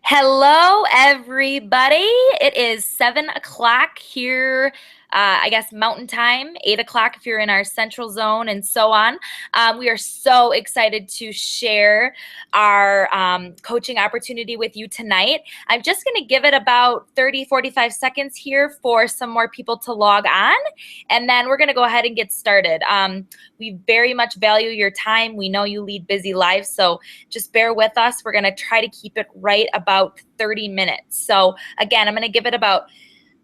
Hello, everybody. It is 7 o'clock here, I guess Mountain Time, 8 o'clock if you're in our central zone, and so on. We are so excited to share our coaching opportunity with you tonight. I'm just going to give it about 30-45 seconds here for some more people to log on, and then we're going to go ahead and get started. We very much value your time. We know you lead busy lives, so just bear with us. We're going to try to keep it right about 30 minutes. So again, I'm going to give it about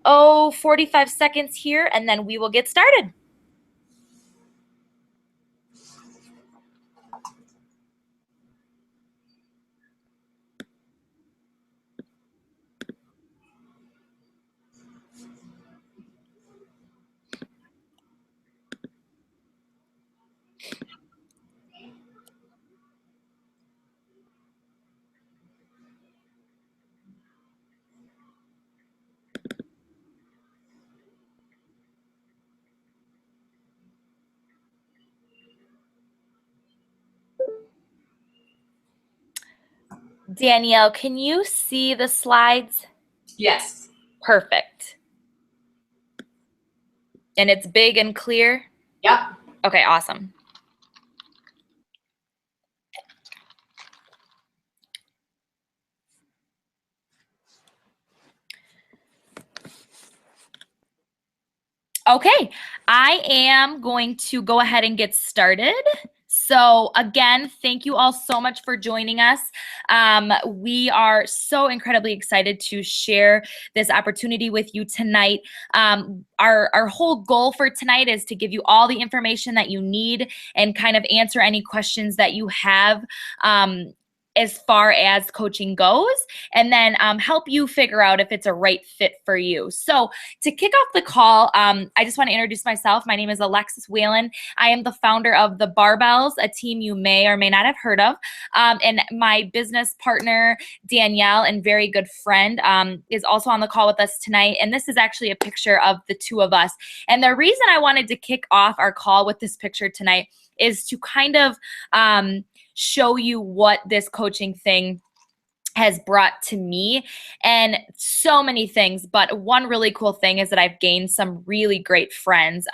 45 seconds here, and then we will get started. Danielle, can you see the slides? Yes. Perfect. And it's big and clear? Yep. Okay, awesome. Okay, I am going to go ahead and get started. So again, thank you all so much for joining us. We are so incredibly excited to share this opportunity with you tonight. Our whole goal for tonight is to give you all the information that you need and kind of answer any questions that you have as far as coaching goes, and then help you figure out if it's a right fit for you. So to kick off the call, I just want to introduce myself. My name is Alexis Whalen. I am the founder of The Barbells, a team you may or may not have heard of. And my business partner, Danielle, and very good friend, is also on the call with us tonight. And this is actually a picture of the two of us. And the reason I wanted to kick off our call with this picture tonight is to kind of show you what this coaching thing has brought to me, and so many things. But one really cool thing is that I've gained some really great friends.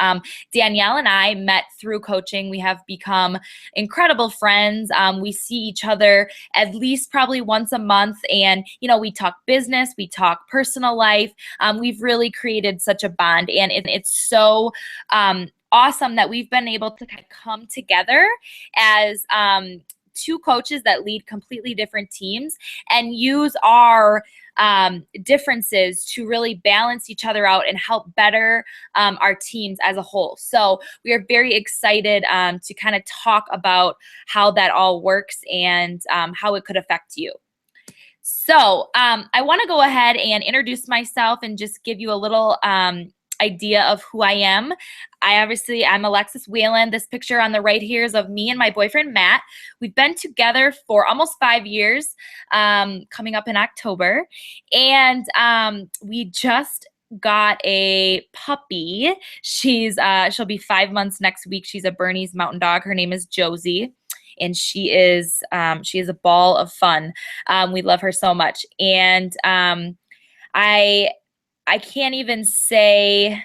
Danielle and I met through coaching. We have become incredible friends. We see each other at least probably once a month, and we talk business, we talk personal life. We've really created such a bond, and it's so awesome that we've been able to kind of come together as two coaches that lead completely different teams and use our differences to really balance each other out and help better our teams as a whole. So we are very excited to kind of talk about how that all works and how it could affect you. So I want to go ahead and introduce myself and just give you a little idea of who I am. I'm Alexis Whalen. This picture on the right here is of me and my boyfriend, Matt. We've been together for almost 5 years, coming up in October. And we just got a puppy. She'll be 5 months next week. She's a Bernese Mountain Dog. Her name is Josie. And she is a ball of fun. We love her so much. And I can't even say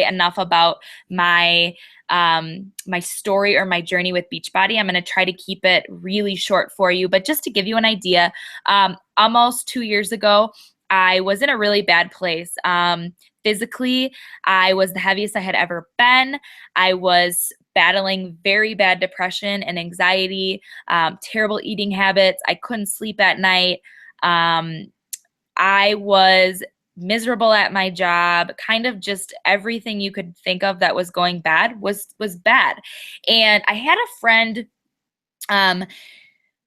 enough about my my story or my journey with Beachbody. I'm going to try to keep it really short for you, but just to give you an idea, almost 2 years ago, I was in a really bad place. Physically, I was the heaviest I had ever been. I was battling very bad depression and anxiety, terrible eating habits. I couldn't sleep at night. I was miserable at my job. Kind of just everything you could think of that was going bad was bad. And I had a friend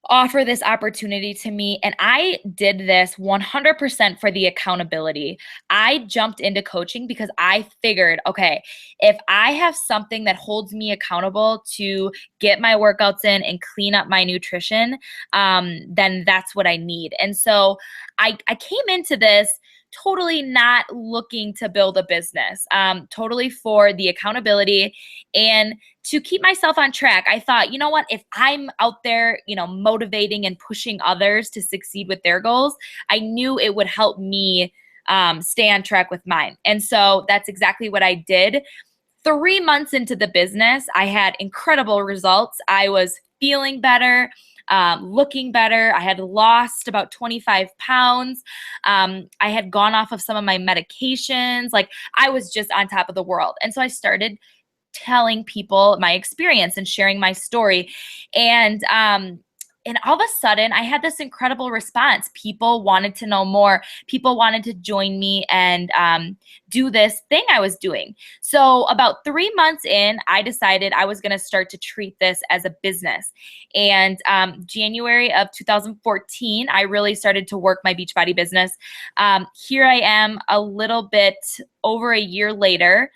offer this opportunity to me, and I did this 100% for the accountability. I jumped into coaching because I figured, okay, if I have something that holds me accountable to get my workouts in and clean up my nutrition, then that's what I need. And so I came into this totally not looking to build a business, totally for the accountability and to keep myself on track. I thought, you know what, if I'm out there, motivating and pushing others to succeed with their goals, I knew it would help me stay on track with mine. And so that's exactly what I did. 3 months into the business, I had incredible results. I was feeling better, looking better. I had lost about 25 pounds. I had gone off of some of my medications. Like, I was just on top of the world. And so I started telling people my experience and sharing my story. And all of a sudden, I had this incredible response. People wanted to know more. People wanted to join me and do this thing I was doing. So about 3 months in, I decided I was going to start to treat this as a business. And January of 2014, I really started to work my Beachbody business. Here I am a little bit over a year later,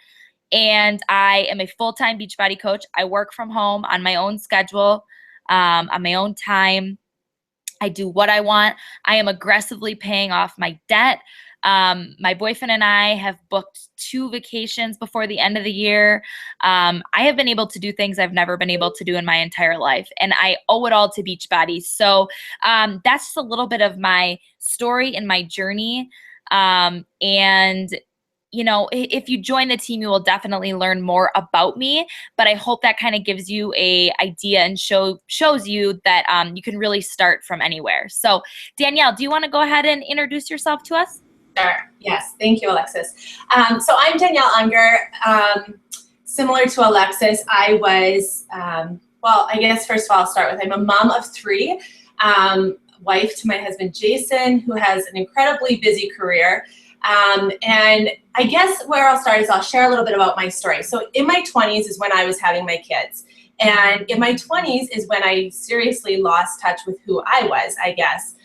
and I am a full-time Beachbody coach. I work from home on my own schedule. On my own time. I do what I want. I am aggressively paying off my debt. My boyfriend and I have booked 2 vacations before the end of the year. I have been able to do things I've never been able to do in my entire life, and I owe it all to Beachbody. So that's just a little bit of my story and my journey. And if you join the team, you will definitely learn more about me, but I hope that kind of gives you a idea and shows you that you can really start from anywhere. So Danielle, do you want to go ahead and introduce yourself to us? Sure. Yes. Thank you, Alexis. So I'm Danielle Unger. Similar to Alexis, I was, I guess first of all, I'll start with, I'm a mom of 3, wife to my husband, Jason, who has an incredibly busy career. And I guess where I'll start is I'll share a little bit about my story. So in my 20s is when I was having my kids. And in my 20s is when I seriously lost touch with who I was, I guess.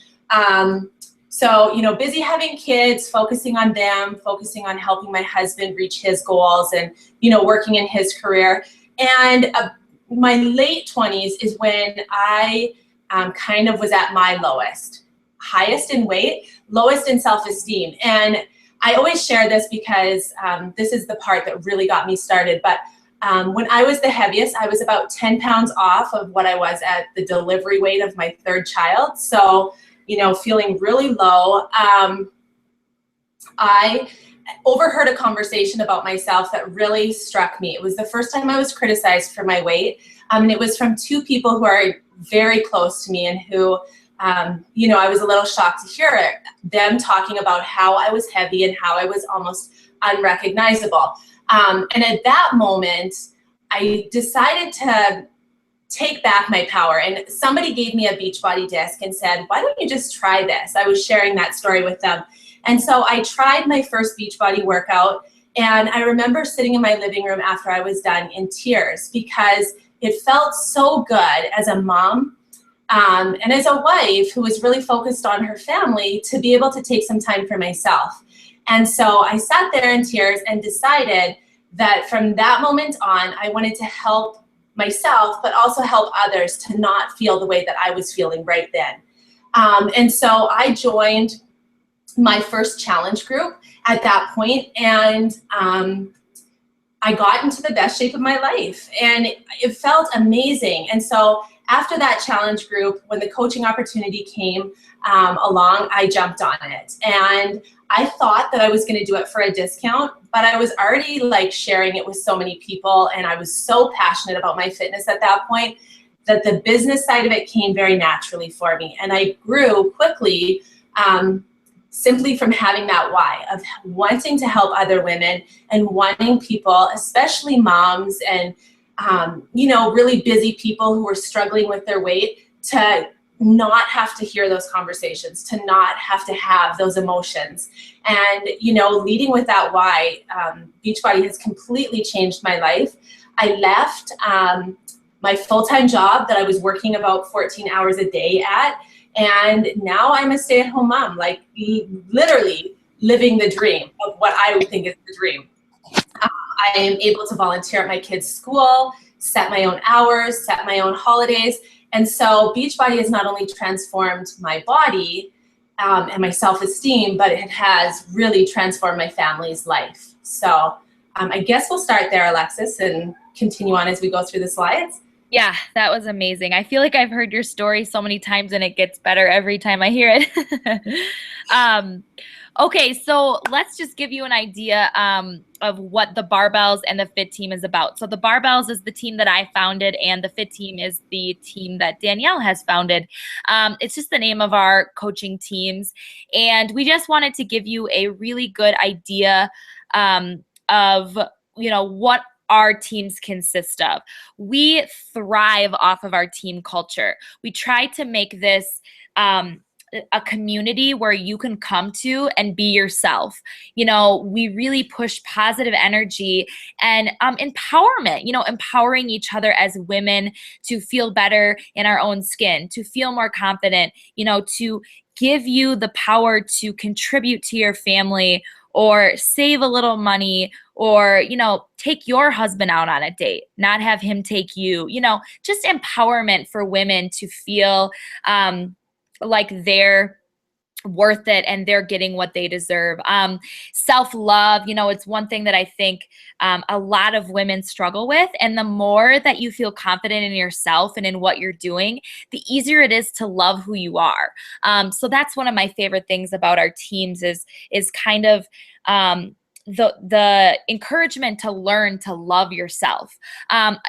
So, busy having kids, focusing on them, focusing on helping my husband reach his goals and, working in his career. And my late 20s is when I kind of was at my lowest. Highest in weight, lowest in self-esteem. And I always share this because this is the part that really got me started. But when I was the heaviest, I was about 10 pounds off of what I was at the delivery weight of my 3rd child. So, feeling really low. I overheard a conversation about myself that really struck me. It was the first time I was criticized for my weight. And it was from 2 people who are very close to me and who I was a little shocked to hear it, them talking about how I was heavy and how I was almost unrecognizable. And at that moment, I decided to take back my power. And somebody gave me a Beachbody disc and said, why don't you just try this? I was sharing that story with them. And so I tried my first Beachbody workout. And I remember sitting in my living room after I was done in tears because it felt so good as a mom. And as a wife who was really focused on her family to be able to take some time for myself. And so I sat there in tears and decided that from that moment on, I wanted to help myself, but also help others to not feel the way that I was feeling right then. And so I joined my first challenge group at that point, and I got into the best shape of my life, and it felt amazing. And so after that challenge group, when the coaching opportunity came along, I jumped on it. And I thought that I was going to do it for a discount, but I was already sharing it with so many people, and I was so passionate about my fitness at that point that the business side of it came very naturally for me. And I grew quickly simply from having that why of wanting to help other women and wanting people, especially moms and really busy people who are struggling with their weight, to not have to hear those conversations, to not have to have those emotions. And, leading with that why, Beachbody has completely changed my life. I left my full-time job that I was working about 14 hours a day at, and now I'm a stay-at-home mom, literally living the dream of what I would think is the dream. I am able to volunteer at my kids' school, set my own hours, set my own holidays. And so Beachbody has not only transformed my body, and my self-esteem, but it has really transformed my family's life. So I guess we'll start there, Alexis, and continue on as we go through the slides. Yeah, that was amazing. I feel like I've heard your story so many times and it gets better every time I hear it. Okay, so let's just give you an idea of what the Barbells and the Fit team is about. So the Barbells is the team that I founded, and the Fit team is the team that Danielle has founded. It's just the name of our coaching teams. And we just wanted to give you a really good idea of, what our teams consist of. We thrive off of our team culture. We try to make this a community where you can come to and be yourself. We really push positive energy and empowerment, empowering each other as women to feel better in our own skin, to feel more confident, to give you the power to contribute to your family or save a little money or, take your husband out on a date, not have him take you, just empowerment for women to feel like they're worth it and they're getting what they deserve. Self-love, it's one thing that I think a lot of women struggle with. And the more that you feel confident in yourself and in what you're doing, the easier it is to love who you are. So that's one of my favorite things about our teams is kind of the encouragement to learn to love yourself.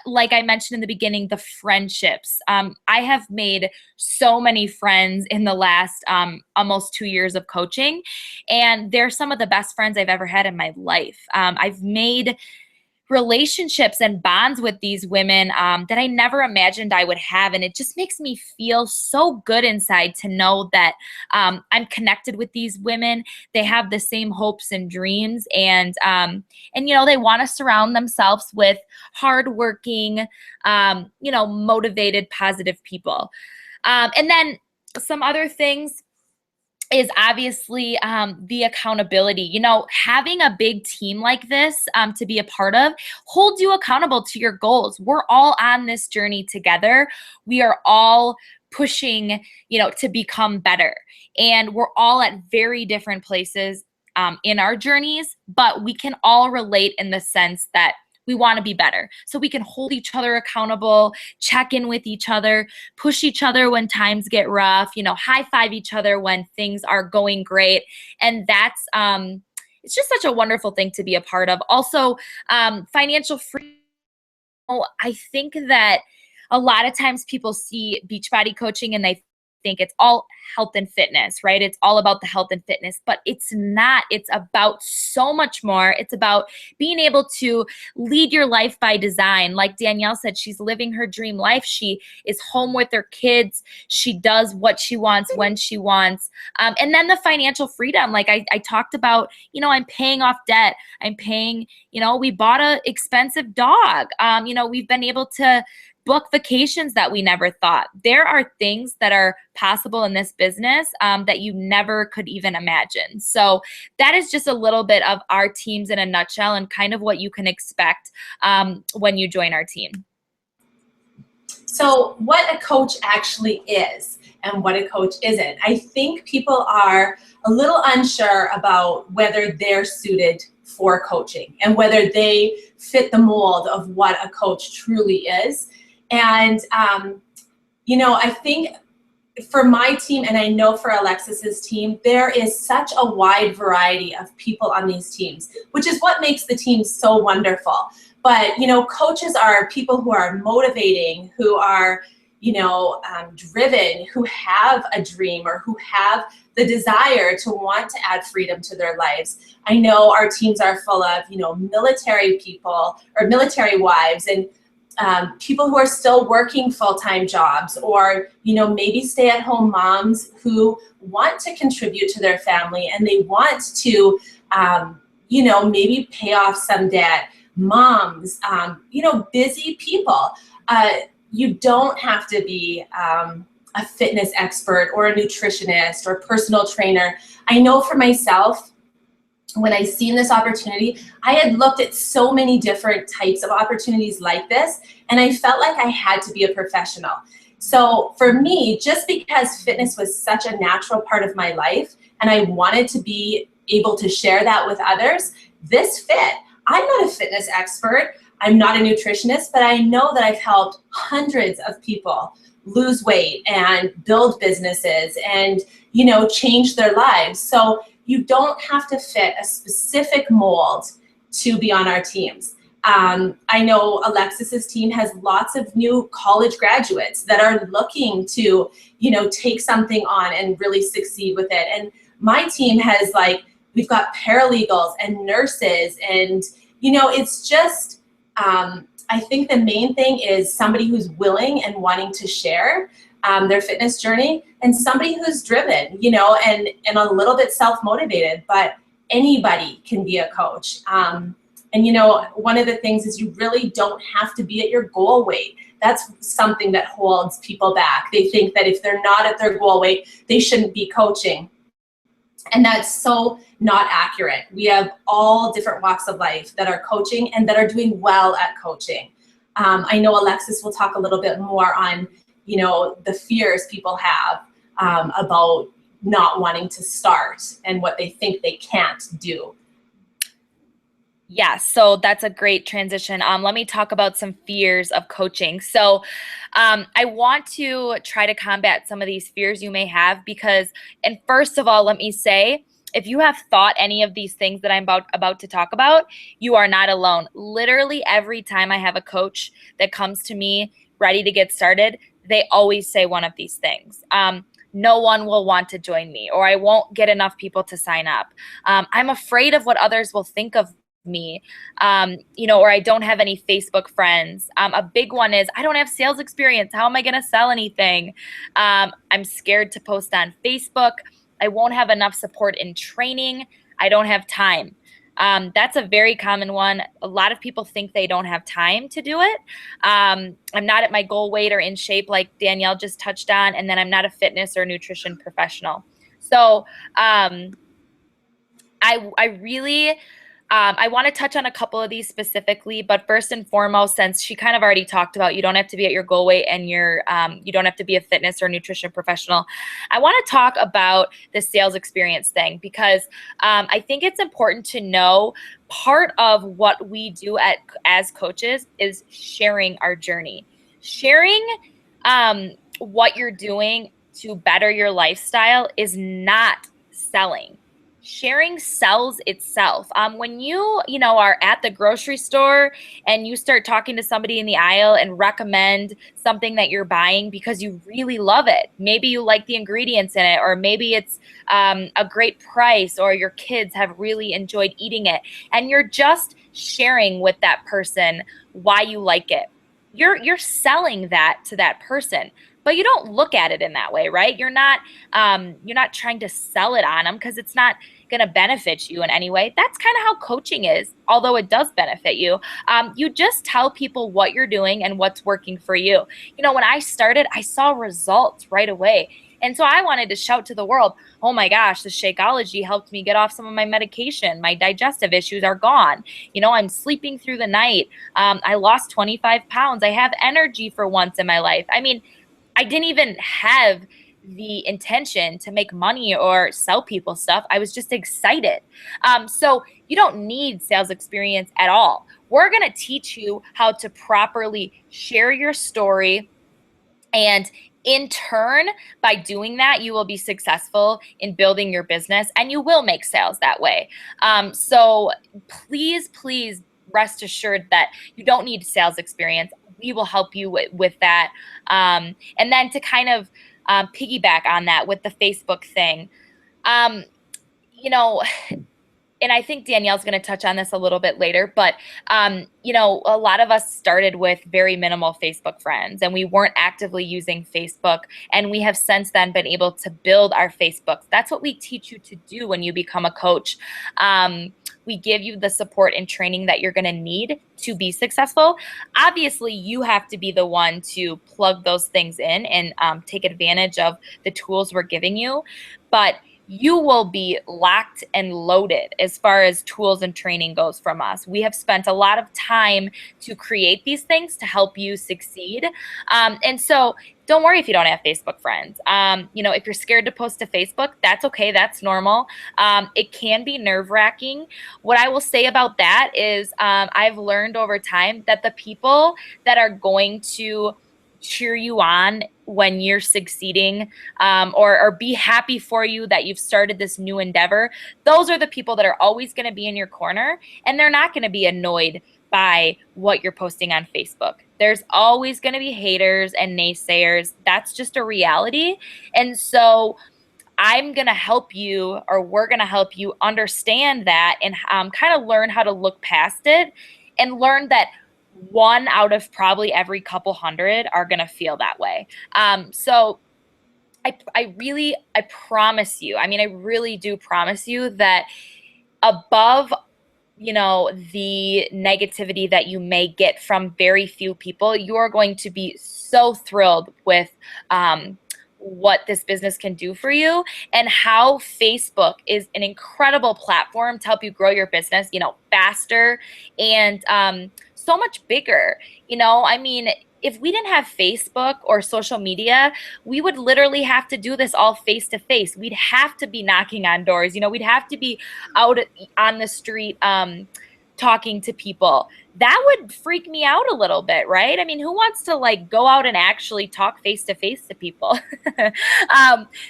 Like I mentioned in the beginning, the friendships. I have made so many friends in the last almost 2 years of coaching, and they're some of the best friends I've ever had in my life. I've made relationships and bonds with these women that I never imagined I would have. And it just makes me feel so good inside to know that I'm connected with these women. They have the same hopes and dreams, and they want to surround themselves with hardworking, motivated, positive people. And then some other things is obviously the accountability. Having a big team like this to be a part of holds you accountable to your goals. We're all on this journey together. We are all pushing, to become better. And we're all at very different places in our journeys, but we can all relate in the sense that we want to be better. So we can hold each other accountable, check in with each other, push each other when times get rough, high five each other when things are going great. And that's, it's just such a wonderful thing to be a part of. Also, financial freedom. I think that a lot of times people see Beachbody coaching and they think it's all health and fitness, right? It's all about the health and fitness, but it's not. It's about so much more. It's about being able to lead your life by design. Like Danielle said, she's living her dream life. She is home with her kids. She does what she wants when she wants. And then the financial freedom, like I talked about, I'm paying off debt. I'm paying, we bought an expensive dog. We've been able to book vacations that we never thought. There are things that are possible in this business that you never could even imagine. So that is just a little bit of our teams in a nutshell and kind of what you can expect when you join our team. So what a coach actually is and what a coach isn't. I think people are a little unsure about whether they're suited for coaching and whether they fit the mold of what a coach truly is. And, I think for my team, and I know for Alexis's team, there is such a wide variety of people on these teams, which is what makes the team so wonderful. But, coaches are people who are motivating, who are, driven, who have a dream or who have the desire to want to add freedom to their lives. I know our teams are full of, military people or military wives and people who are still working full-time jobs or, maybe stay-at-home moms who want to contribute to their family and they want to, maybe pay off some debt. Moms, busy people. You don't have to be a fitness expert or a nutritionist or personal trainer. I know for myself, when I seen this opportunity, I had looked at so many different types of opportunities like this, and I felt like I had to be a professional. So for me, just because fitness was such a natural part of my life and I wanted to be able to share that with others, this fit. I'm not a fitness expert. I'm not a nutritionist, but I know that I've helped hundreds of people lose weight and build businesses and, change their lives. So you don't have to fit a specific mold to be on our teams. I know Alexis's team has lots of new college graduates that are looking to, take something on and really succeed with it. And my team has we've got paralegals and nurses and, it's just, I think the main thing is somebody who's willing and wanting to share their fitness journey, and somebody who's driven, and a little bit self-motivated, but anybody can be a coach. And one of the things is you really don't have to be at your goal weight. That's something that holds people back. They think that if they're not at their goal weight, they shouldn't be coaching. And that's so not accurate. We have all different walks of life that are coaching and that are doing well at coaching. I know Alexis will talk a little bit more on, the fears people have about not wanting to start and what they think they can't do. Yeah, so that's a great transition. Let me talk about some fears of coaching. So I want to try to combat some of these fears you may have and first of all, let me say, if you have thought any of these things that I'm about to talk about, you are not alone. Literally every time I have a coach that comes to me ready to get started, they always say one of these things. No one will want to join me, or I won't get enough people to sign up. I'm afraid of what others will think of me, or I don't have any Facebook friends. A big one is I don't have sales experience. How am I going to sell anything? I'm scared to post on Facebook. I won't have enough support in training. I don't have time. That's a very common one. A lot of people think they don't have time to do it. I'm not at my goal weight or in shape like Danielle just touched on, and then I'm not a fitness or nutrition professional. So I really I want to touch on a couple of these specifically, but first and foremost, since she kind of already talked about you don't have to be at your goal weight and you don't have to be a fitness or nutrition professional, I want to talk about the sales experience thing because I think it's important to know part of what we do as coaches is sharing our journey, sharing what you're doing to better your lifestyle is not selling. Sharing sells itself. When you are at the grocery store and you start talking to somebody in the aisle and recommend something that you're buying because you really love it. Maybe you like the ingredients in it, or maybe it's a great price, or your kids have really enjoyed eating it. And you're just sharing with that person why you like it. You're selling that to that person. But you don't look at it in that way, right? You're not trying to sell it on them because it's not going to benefit you in any way. That's kind of how coaching is, although it does benefit you. You just tell people what you're doing and what's working for you. When I started, I saw results right away. And so I wanted to shout to the world, oh my gosh, the Shakeology helped me get off some of my medication. My digestive issues are gone. I'm sleeping through the night. I lost 25 pounds. I have energy for once in my life. I mean, I didn't even have the intention to make money or sell people stuff. I was just excited. So you don't need sales experience at all. We're going to teach you how to properly share your story. And in turn, by doing that, you will be successful in building your business and you will make sales that way. So please rest assured that you don't need sales experience. We will help you with that. And then to kind of piggyback on that with the Facebook thing, and I think Danielle's going to touch on this a little bit later, but, a lot of us started with very minimal Facebook friends and we weren't actively using Facebook. And we have since then been able to build our Facebooks. That's what we teach you to do when you become a coach. We give you the support and training that you're going to need to be successful. Obviously, you have to be the one to plug those things in and take advantage of the tools we're giving you. But you will be locked and loaded as far as tools and training goes from us. We have spent a lot of time to create these things to help you succeed. And so don't worry if you don't have Facebook friends. If you're scared to post to Facebook, that's okay. That's normal. It can be nerve-wracking. What I will say about that is I've learned over time that the people that are going to cheer you on when you're succeeding, or be happy for you that you've started this new endeavor, those are the people that are always going to be in your corner, and they're not going to be annoyed by what you're posting on Facebook. There's always going to be haters and naysayers. That's just a reality. And so I'm going to help you, or we're going to help you understand that and kind of learn how to look past it and learn that 1 out of probably every couple hundred are going to feel that way. So I promise you, I really do promise you that above the negativity that you may get from very few people, you are going to be so thrilled with what this business can do for you, and how Facebook is an incredible platform to help you grow your business, faster and so much bigger. If we didn't have Facebook or social media, we would literally have to do this all face to face. We'd have to be knocking on doors. We'd have to be out on the street talking to people. That would freak me out a little bit, right? Who wants to go out and actually talk face to face to people?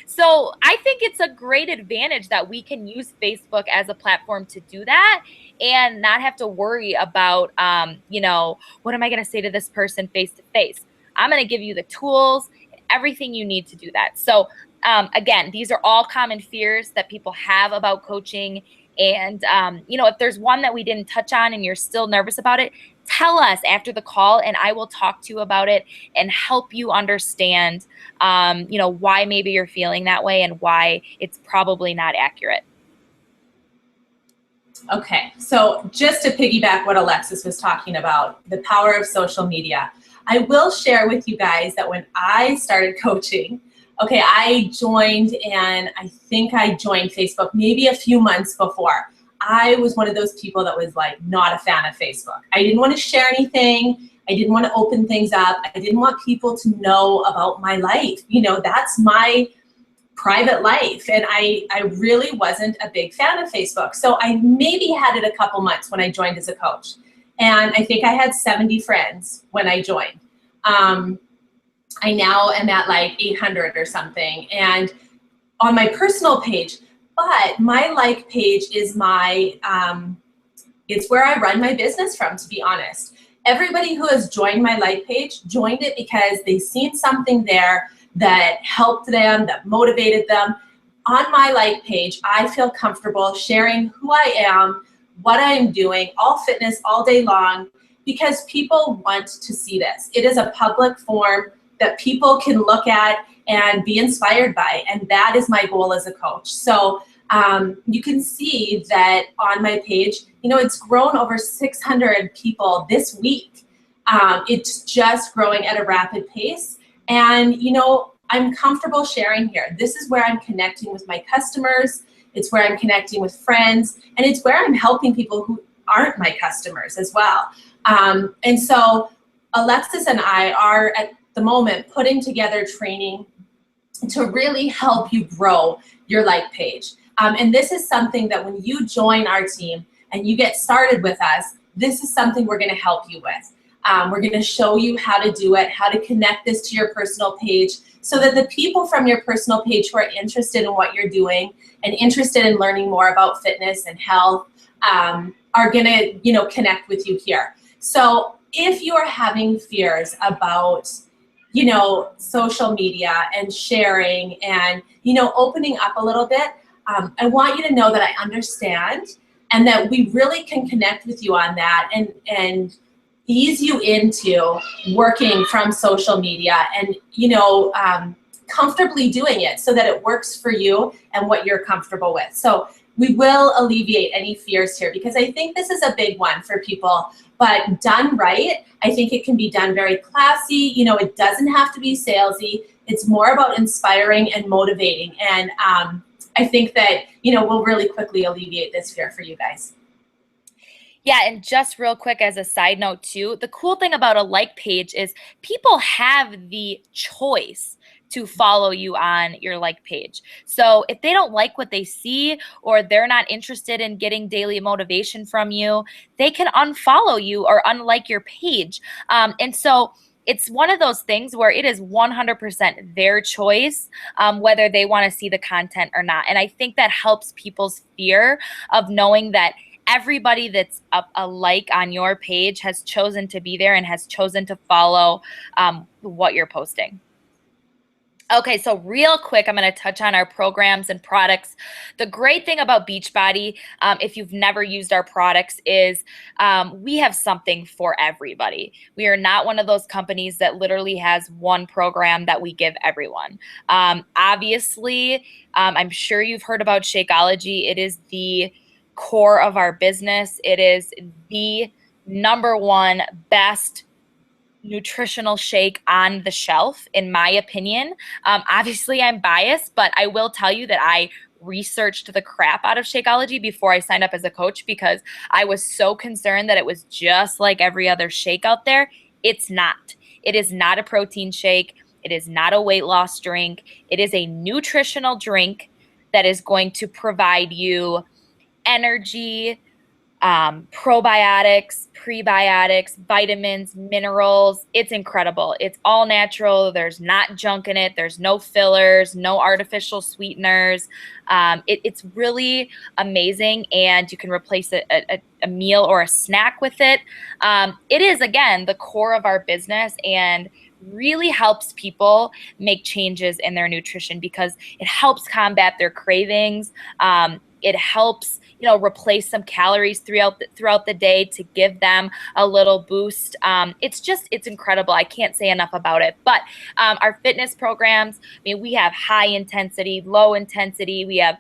So I think it's a great advantage that we can use Facebook as a platform to do that and not have to worry about, what am I going to say to this person face to face? I'm going to give you the tools, everything you need to do that. So again, these are all common fears that people have about coaching. And, if there's one that we didn't touch on and you're still nervous about it, tell us after the call and I will talk to you about it and help you understand, why maybe you're feeling that way and why it's probably not accurate. Okay, so just to piggyback what Alexis was talking about, the power of social media, I will share with you guys that when I started coaching, okay, I joined, and I think I joined Facebook maybe a few months before. I was one of those people that was not a fan of Facebook. I didn't want to share anything. I didn't want to open things up. I didn't want people to know about my life. That's my private life. And I really wasn't a big fan of Facebook. So I maybe had it a couple months when I joined as a coach. And I think I had 70 friends when I joined. I now am at 800 or something, and on my personal page, but my page is my, it's where I run my business from, to be honest. Everybody who has joined my page joined it because they seen something there that helped them, that motivated them. On my page, I feel comfortable sharing who I am, what I am doing, all fitness, all day long, because people want to see this. It is a public forum that people can look at and be inspired by. And that is my goal as a coach. So you can see that on my page, it's grown over 600 people this week. It's just growing at a rapid pace. And, I'm comfortable sharing here. This is where I'm connecting with my customers. It's where I'm connecting with friends. And it's where I'm helping people who aren't my customers as well. And so Alexis and I are at the moment putting together training to really help you grow your page. And this is something that when you join our team and you get started with us, this is something we're going to help you with. We're going to show you how to do it, how to connect this to your personal page, so that the people from your personal page who are interested in what you're doing and interested in learning more about fitness and health are going to, connect with you here. So if you are having fears about social media and sharing and, opening up a little bit, I want you to know that I understand and that we really can connect with you on that and ease you into working from social media and, comfortably doing it so that it works for you and what you're comfortable with. So we will alleviate any fears here, because I think this is a big one for people, but done right, I think it can be done very classy. It doesn't have to be salesy. It's more about inspiring and motivating. And I think that, you know, will really quickly alleviate this fear for you guys. Yeah, and just real quick as a side note too, the cool thing about a like page is people have the choice to follow you on your like page. So if they don't like what they see or they're not interested in getting daily motivation from you, they can unfollow you or unlike your page. And so it's one of those things where it is 100% their choice, whether they want to see the content or not. And I think that helps people's fear of knowing that everybody that's a like on your page has chosen to be there and has chosen to follow what you're posting. Okay, so real quick, I'm going to touch on our programs and products. The great thing about Beachbody, if you've never used our products, is we have something for everybody. We are not one of those companies that literally has one program that we give everyone. Obviously, I'm sure you've heard about Shakeology. It is the core of our business. It is the number one best nutritional shake on the shelf, in my opinion. Obviously, I'm biased, but I will tell you that I researched the crap out of Shakeology before I signed up as a coach because I was so concerned that it was just like every other shake out there. It's not. It is not a protein shake. It is not a weight loss drink. It is a nutritional drink that is going to provide you energy, probiotics, prebiotics, vitamins, minerals. It's incredible. It's all natural. There's not junk in it. There's no fillers, no artificial sweeteners. It's really amazing, and you can replace a meal or a snack with it. It is, again, the core of our business and really helps people make changes in their nutrition because it helps combat their cravings. It helps, replace some calories throughout the day to give them a little boost. It's incredible. I can't say enough about it. But our fitness programs, we have high intensity, low intensity. We have,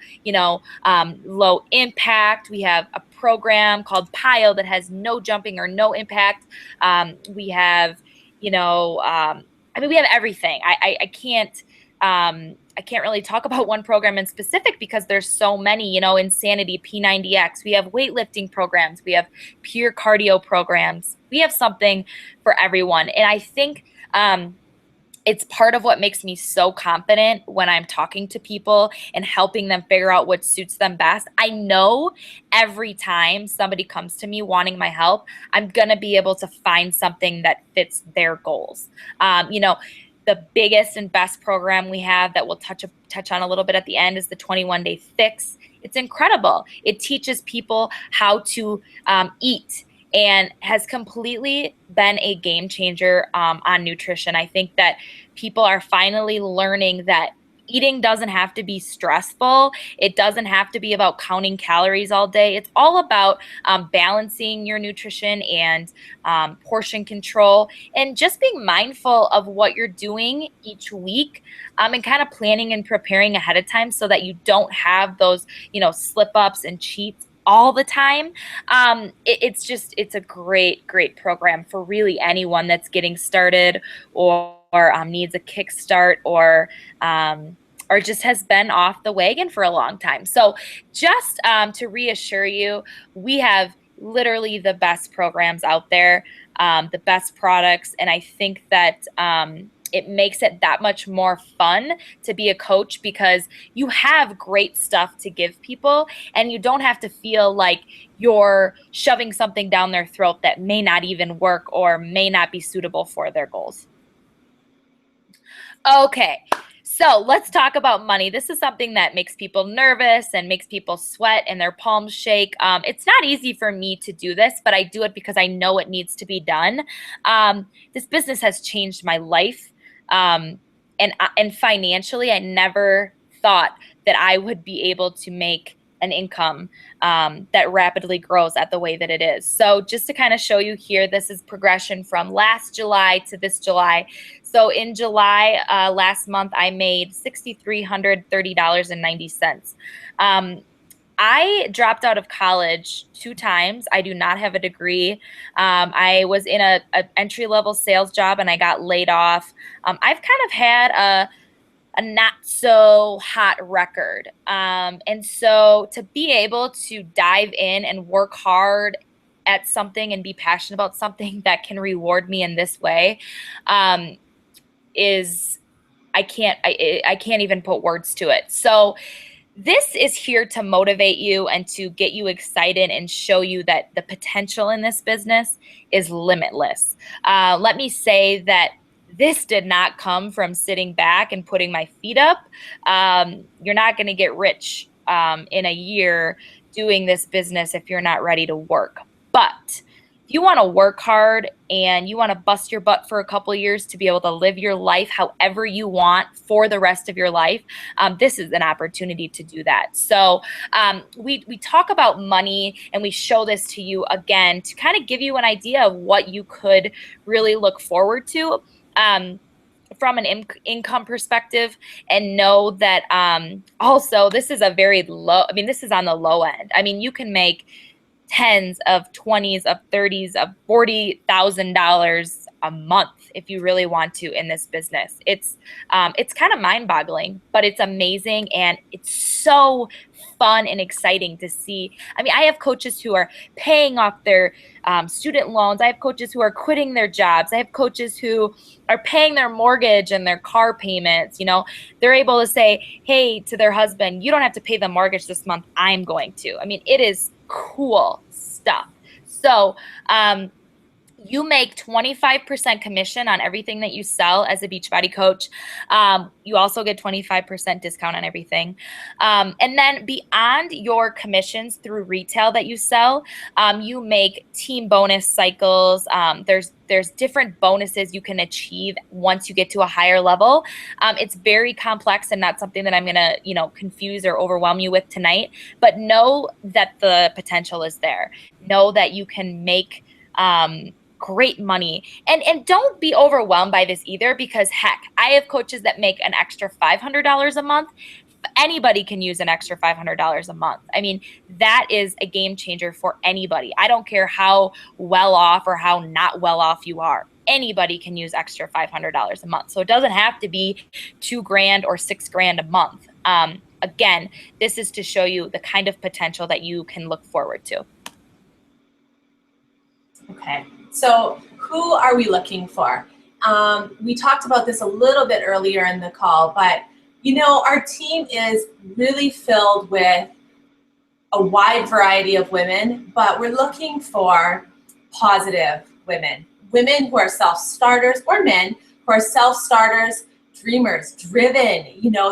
low impact. We have a program called PIO that has no jumping or no impact. We have, we have everything. I can't really talk about one program in specific because there's so many, Insanity, P90X. We have weightlifting programs. We have pure cardio programs. We have something for everyone. And I think it's part of what makes me so confident when I'm talking to people and helping them figure out what suits them best. I know every time somebody comes to me wanting my help, I'm going to be able to find something that fits their goals. The biggest and best program we have that we'll touch on a little bit at the end is the 21-day fix. It's incredible. It teaches people how to eat and has completely been a game changer on nutrition. I think that people are finally learning that eating doesn't have to be stressful. It doesn't have to be about counting calories all day. It's all about balancing your nutrition and portion control and just being mindful of what you're doing each week and kind of planning and preparing ahead of time so that you don't have those, slip ups and cheats all the time. It's a great program for really anyone that's getting started or needs a kickstart or just has been off the wagon for a long time. So just to reassure you, we have literally the best programs out there, the best products. And I think that it makes it that much more fun to be a coach because you have great stuff to give people and you don't have to feel like you're shoving something down their throat that may not even work or may not be suitable for their goals. Okay. So let's talk about money. This is something that makes people nervous and makes people sweat and their palms shake. It's not easy for me to do this, but I do it because I know it needs to be done. This business has changed my life. And financially, I never thought that I would be able to make an income that rapidly grows at the way that it is. So just to kind of show you here, this is progression from last July to this July. So in July last month, I made $6,330.90. I dropped out of college 2 times. I do not have a degree. I was in a entry-level sales job and I got laid off. I've kind of had a not so hot record. And so to be able to dive in and work hard at something and be passionate about something that can reward me in this way, is I can't even put words to it. So this is here to motivate you and to get you excited and show you that the potential in this business is limitless. Let me say that this did not come from sitting back and putting my feet up. You're not going to get rich in a year doing this business if you're not ready to work. But if you want to work hard and you want to bust your butt for a couple of years to be able to live your life however you want for the rest of your life, this is an opportunity to do that. So we talk about money, and we show this to you again to kind of give you an idea of what you could really look forward to from an income perspective, and know that also this is a very low, I mean, this is on the low end. I mean, you can make tens of 20s of 30s of $40,000 a month if you really want to in this business. It's kind of mind-boggling, but it's amazing, and it's so fun and exciting to see. I mean, I have coaches who are paying off their student loans. I have coaches who are quitting their jobs. I have coaches who are paying their mortgage and their car payments. You know, they're able to say, hey, to their husband, you don't have to pay the mortgage this month, I'm going to. I mean, it is cool stuff. So you make 25% commission on everything that you sell as a Beachbody coach. You also get 25% discount on everything. And then beyond your commissions through retail that you sell, you make team bonus cycles. There's different bonuses you can achieve once you get to a higher level. It's very complex and not something that I'm gonna, confuse or overwhelm you with tonight. But know that the potential is there. Know that you can make great money. And don't be overwhelmed by this either, because heck, I have coaches that make an extra $500 a month. Anybody can use an extra $500 a month. I mean, that is a game changer for anybody. I don't care how well off or how not well off you are. Anybody can use extra $500 a month. So it doesn't have to be $2,000 or $6,000 a month. Again, this is to show you the kind of potential that you can look forward to. Okay, so who are we looking for? We talked about this a little bit earlier in the call, but our team is really filled with a wide variety of women, but we're looking for positive women who are self-starters, or men who are self-starters, dreamers, driven,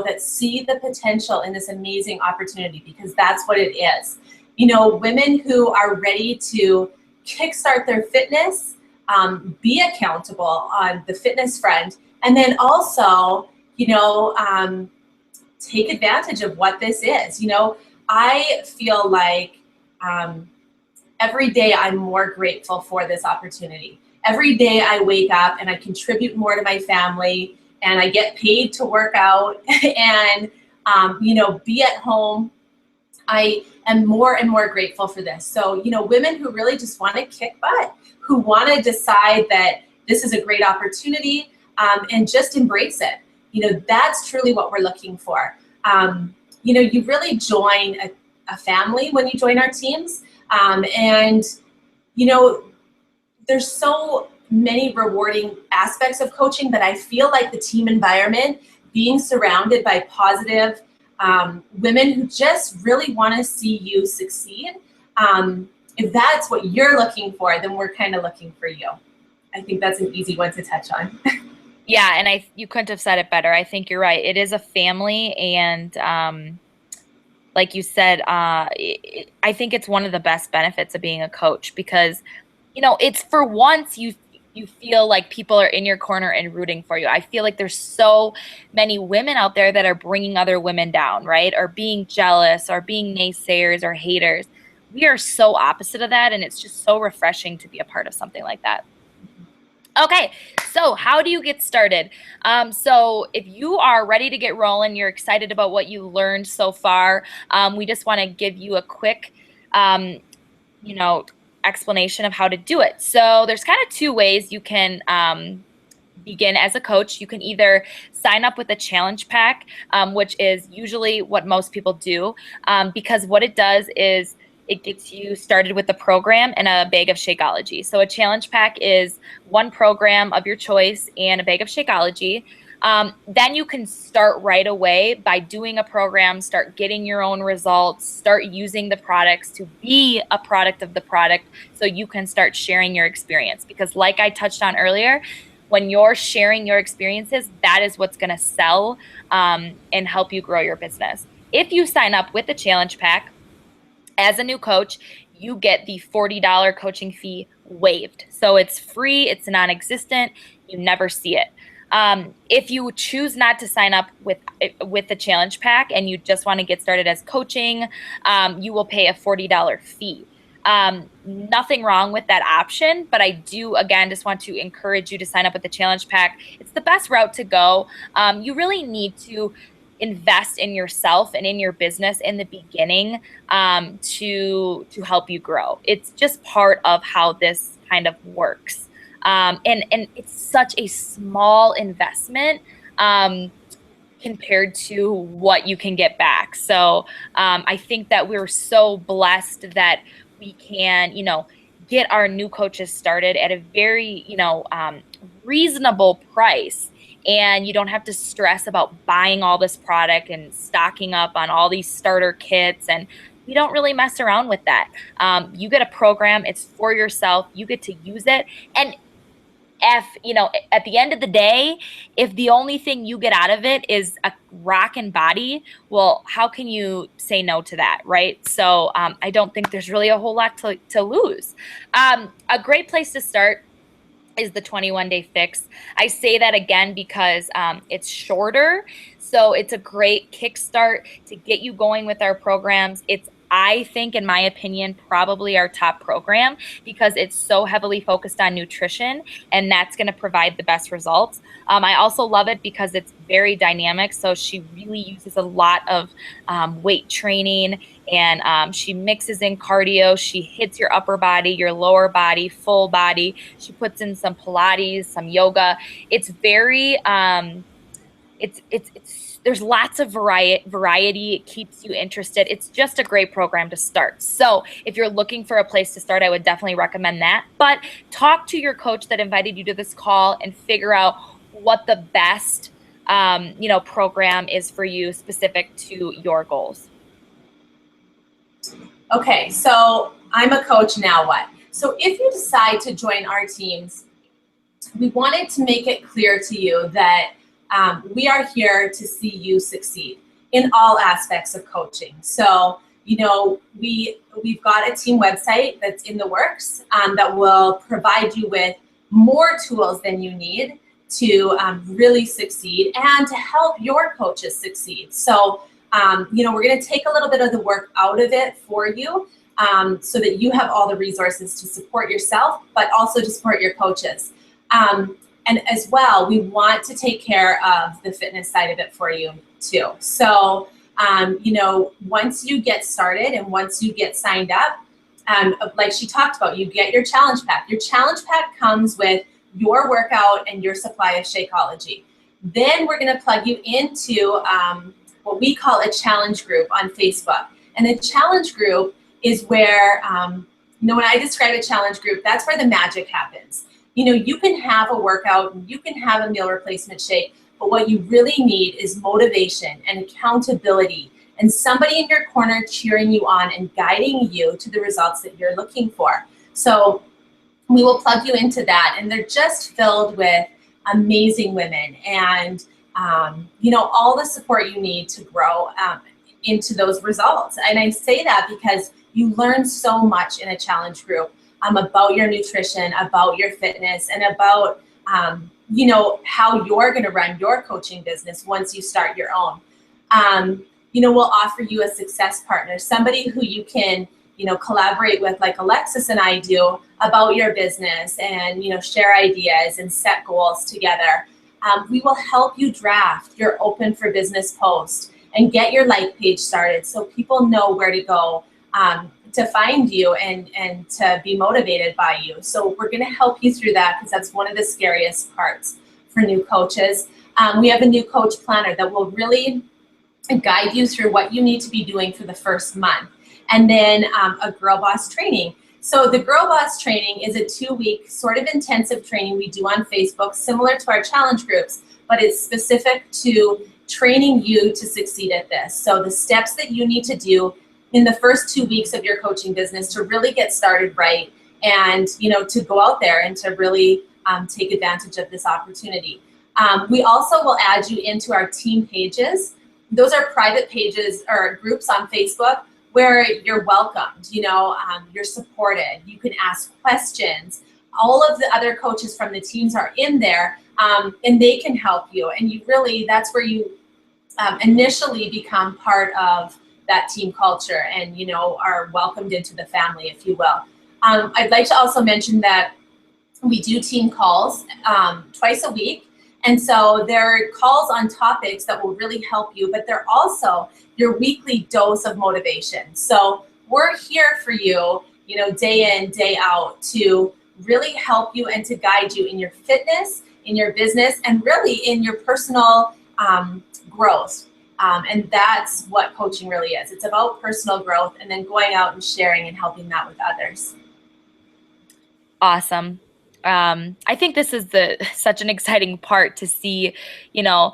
that see the potential in this amazing opportunity, because that's what it is. Women who are ready to kickstart their fitness, be accountable on the fitness front, and then also, take advantage of what this is. I feel like every day I'm more grateful for this opportunity. Every day I wake up and I contribute more to my family, and I get paid to work out and, be at home. I am more and more grateful for this. So, women who really just want to kick butt, who want to decide that this is a great opportunity, and just embrace it. That's truly what we're looking for. You really join a family when you join our teams. And there's so many rewarding aspects of coaching that I feel like the team environment, being surrounded by positive women who just really want to see you succeed. If that's what you're looking for, then we're kind of looking for you. I think that's an easy one to touch on. Yeah, and you couldn't have said it better. I think you're right. It is a family, and like you said, I think it's one of the best benefits of being a coach, because it's for once you feel like people are in your corner and rooting for you. I feel like there's so many women out there that are bringing other women down, right? Or being jealous, or being naysayers or haters. We are so opposite of that, and it's just so refreshing to be a part of something like that. Okay, so how do you get started? So if you are ready to get rolling, you're excited about what you learned so far, we just want to give you a quick, explanation of how to do it. So there's kind of two ways you can begin as a coach, you can either sign up with a challenge pack, which is usually what most people do, because what it does is it gets you started with the program and a bag of Shakeology. So a challenge pack is one program of your choice and a bag of Shakeology. Then you can start right away by doing a program, start getting your own results, start using the products to be a product of the product so you can start sharing your experience. Because like I touched on earlier, when you're sharing your experiences, that is what's going to sell and help you grow your business. If you sign up with the challenge pack, as a new coach, you get the $40 coaching fee waived. So it's free, it's non-existent, you never see it. If you choose not to sign up with the challenge pack and you just want to get started as coaching, you will pay a $40 fee. Nothing wrong with that option, but I do, again, just want to encourage you to sign up with the challenge pack. It's the best route to go. You really need to invest in yourself and in your business in the beginning to help you grow. It's just part of how this kind of works. And it's such a small investment compared to what you can get back. So I think that we're so blessed that we can, get our new coaches started at a very, reasonable price. And you don't have to stress about buying all this product and stocking up on all these starter kits. And we don't really mess around with that. You get a program, it's for yourself, you get to use it. And if, at the end of the day, if the only thing you get out of it is a rockin' body, well, how can you say no to that, right? So I don't think there's really a whole lot to lose. A great place to start is the 21-day fix. I say that again because it's shorter. So it's a great kickstart to get you going with our programs. It's, I think, in my opinion, probably our top program because it's so heavily focused on nutrition, and that's going to provide the best results. I also love it because it's very dynamic. So she really uses a lot of weight training, and she mixes in cardio. She hits your upper body, your lower body, full body. She puts in some Pilates, some yoga. It's very, there's lots of variety. It keeps you interested. It's just a great program to start. So if you're looking for a place to start, I would definitely recommend that. But talk to your coach that invited you to this call and figure out what the best, program is for you specific to your goals. Okay, so I'm a coach, now what? So if you decide to join our teams, we wanted to make it clear to you that we are here to see you succeed in all aspects of coaching. So, we've got a team website that's in the works that will provide you with more tools than you need to really succeed and to help your coaches succeed. So, we're going to take a little bit of the work out of it for you so that you have all the resources to support yourself, but also to support your coaches. And as well, we want to take care of the fitness side of it for you too. So, once you get started and once you get signed up, like she talked about, you get your challenge pack. Your challenge pack comes with your workout and your supply of Shakeology. Then we're going to plug you into what we call a challenge group on Facebook. And a challenge group is where, when I describe a challenge group, that's where the magic happens. You can have a workout, you can have a meal replacement shake, but what you really need is motivation and accountability and somebody in your corner cheering you on and guiding you to the results that you're looking for. So we will plug you into that, and they're just filled with amazing women and, all the support you need to grow into those results. And I say that because you learn so much in a challenge group. About your nutrition, about your fitness, and about, how you're going to run your coaching business once you start your own. We'll offer you a success partner, somebody who you can, collaborate with like Alexis and I do about your business and, share ideas and set goals together. We will help you draft your open for business post and get your like page started so people know where to go to find you and to be motivated by you. So we're going to help you through that because that's one of the scariest parts for new coaches. We have a new coach planner that will really guide you through what you need to be doing for the first month. And then a Girl Boss training. So the Girl Boss training is a 2-week sort of intensive training we do on Facebook, similar to our challenge groups, but it's specific to training you to succeed at this. So the steps that you need to do in the first 2 weeks of your coaching business to really get started right, and to go out there and to really take advantage of this opportunity. We also will add you into our team pages. Those are private pages or groups on Facebook where you're welcomed, you're supported, you can ask questions. All of the other coaches from the teams are in there, and they can help you. And that's where you initially become part of that team culture and, are welcomed into the family, if you will. I'd like to also mention that we do team calls twice a week. And so they're calls on topics that will really help you, but they're also your weekly dose of motivation. So we're here for you, day in, day out, to really help you and to guide you in your fitness, in your business, and really in your personal growth. And that's what coaching really is. It's about personal growth and then going out and sharing and helping that with others. Awesome. I think this is such an exciting part to see. Danielle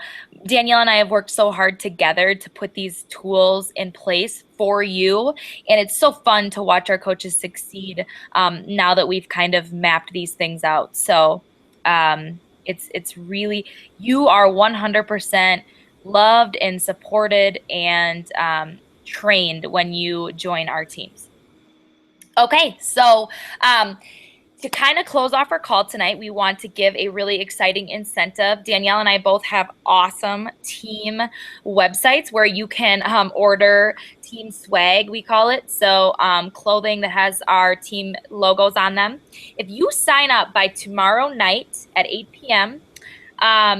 and I have worked so hard together to put these tools in place for you, and it's so fun to watch our coaches succeed now that we've kind of mapped these things out. So it's really, you are 100% loved and supported and trained when you join our teams. Okay, so to kind of close off our call tonight, we want to give a really exciting incentive. Danielle and I both have awesome team websites where you can order team swag, we call it. So clothing that has our team logos on them. If you sign up by tomorrow night at 8 p.m.,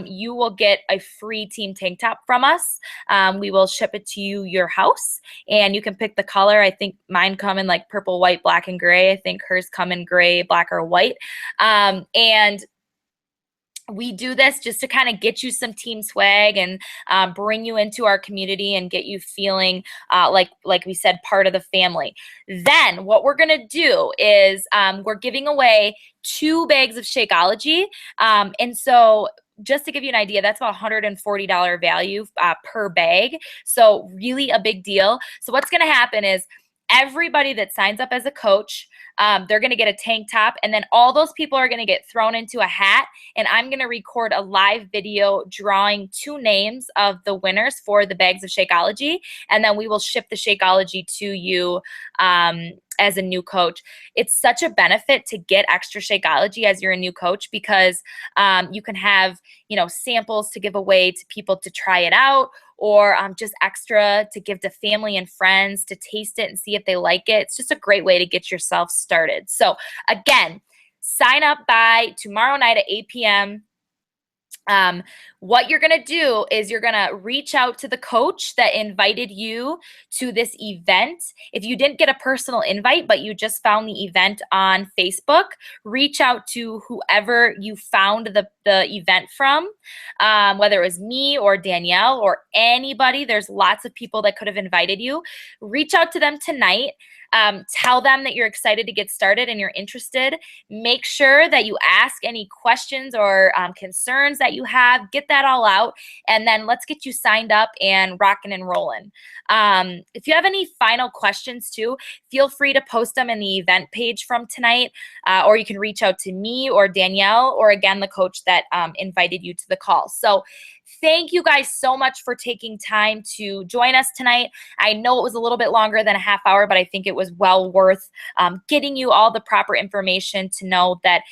you will get a free team tank top from us. We will ship it to your house, and you can pick the color. I think mine come in like purple, white, black, and gray. I think hers come in gray, black, or white. And we do this just to kind of get you some team swag and bring you into our community and get you feeling like we said, part of the family. Then what we're going to do is we're giving away 2 bags of Shakeology. And so just to give you an idea, that's about $140 value per bag. So really a big deal. So what's going to happen is everybody that signs up as a coach, they're going to get a tank top, and then all those people are going to get thrown into a hat, and I'm going to record a live video drawing 2 names of the winners for the bags of Shakeology, and then we will ship the Shakeology to you as a new coach. It's such a benefit to get extra Shakeology as you're a new coach, because you can have, samples to give away to people to try it out, or just extra to give to family and friends to taste it and see if they like it. It's just a great way to get yourself started. So again, sign up by tomorrow night at 8 p.m. What you're going to do is you're going to reach out to the coach that invited you to this event. If you didn't get a personal invite, but you just found the event on Facebook, reach out to whoever you found the event from, whether it was me or Danielle or anybody. There's lots of people that could have invited you. Reach out to them tonight. Tell them that you're excited to get started and you're interested. Make sure that you ask any questions or concerns that you have. Get that all out, and then let's get you signed up and rocking and rolling. If you have any final questions too, feel free to post them in the event page from tonight, or you can reach out to me or Danielle, or again, the coach that invited you to the call. So thank you guys so much for taking time to join us tonight. I know it was a little bit longer than a half hour, but I think it was well worth getting you all the proper information to know that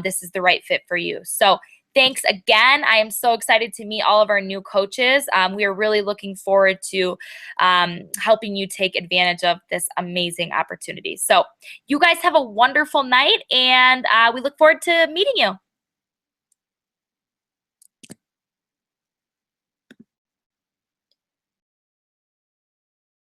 this is the right fit for you. So thanks again. I am so excited to meet all of our new coaches. We are really looking forward to helping you take advantage of this amazing opportunity. So you guys have a wonderful night, and we look forward to meeting you.